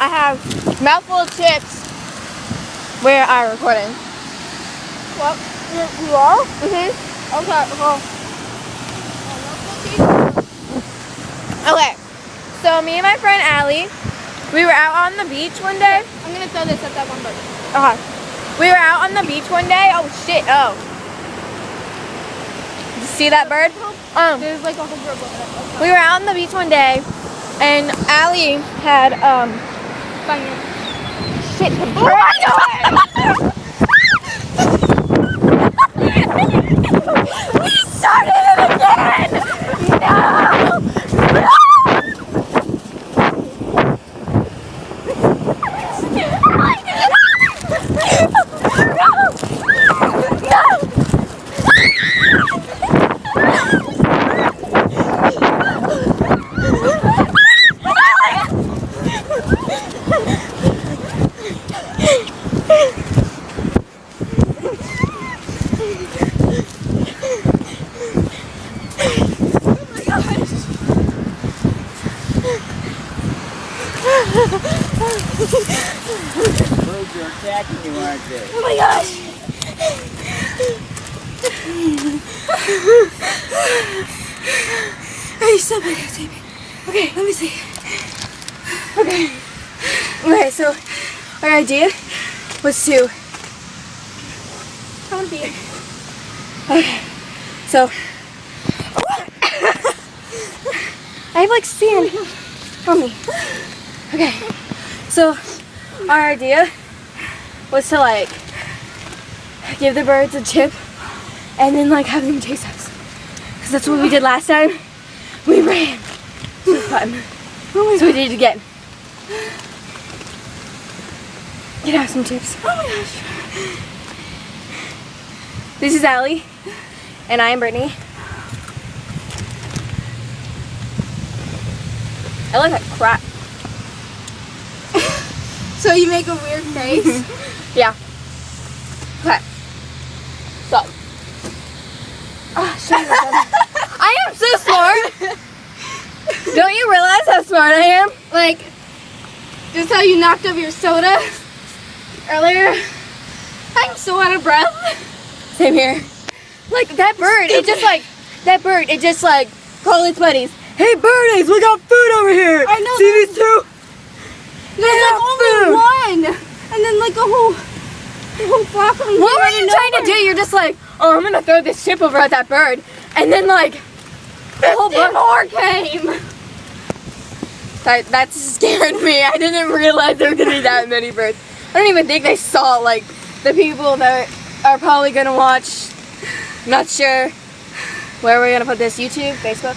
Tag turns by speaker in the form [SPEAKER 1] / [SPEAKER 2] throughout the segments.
[SPEAKER 1] I have mouthful of chips. Where are recording?
[SPEAKER 2] What? You are?
[SPEAKER 1] Mhm.
[SPEAKER 2] Okay, well.
[SPEAKER 1] Okay. So me and my friend Allie, we were out on the beach one day.
[SPEAKER 2] I'm gonna throw this at that one button.
[SPEAKER 1] Okay. We were out on the beach one day. Oh shit. Oh. Did you see that bird?
[SPEAKER 2] There's like a whole group of it.
[SPEAKER 1] We were out on the beach one day, and Allie had shit. We started it again. No.
[SPEAKER 3] Birds are attacking you, aren't they?
[SPEAKER 1] Oh my gosh!
[SPEAKER 2] Hey, stop it, Okay, let me see.
[SPEAKER 1] Okay. Okay, so our idea was to.
[SPEAKER 2] I want to be.
[SPEAKER 1] Okay. So. I have like sand on me. Okay. So our idea was to like give the birds a chip and then like have them chase us. Because that's what we did last time. We ran. It was fun. So we did it again. You can have some chips.
[SPEAKER 2] Oh my gosh.
[SPEAKER 1] This is Allie. And I am Brittany. I look like crap.
[SPEAKER 2] So you make a weird face?
[SPEAKER 1] Yeah. Okay. So. I am so smart. Don't you realize how smart I am?
[SPEAKER 2] Like, just how you knocked up your soda earlier. I'm so out of breath.
[SPEAKER 1] Same here. Like that bird, it just like called its buddies. Hey birdies, we got food over here.
[SPEAKER 2] I know.
[SPEAKER 1] See these two?
[SPEAKER 2] There's like only one. And then like the whole flock of them.
[SPEAKER 1] What were you trying to do? You're just like, oh, I'm gonna throw this chip over at that bird. And then like, the whole bunch more came. That scared me. I didn't realize there were gonna be that many birds. I don't even think they saw like the people that are probably gonna watch. Not sure where we're gonna put this. YouTube, Facebook?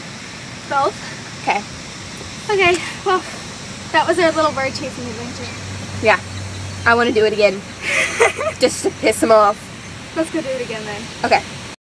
[SPEAKER 2] Both.
[SPEAKER 1] Okay.
[SPEAKER 2] Okay, well, that was our little bird chasing adventure.
[SPEAKER 1] Yeah. I wanna do it again. Just to piss them off.
[SPEAKER 2] Let's go do it again then.
[SPEAKER 1] Okay.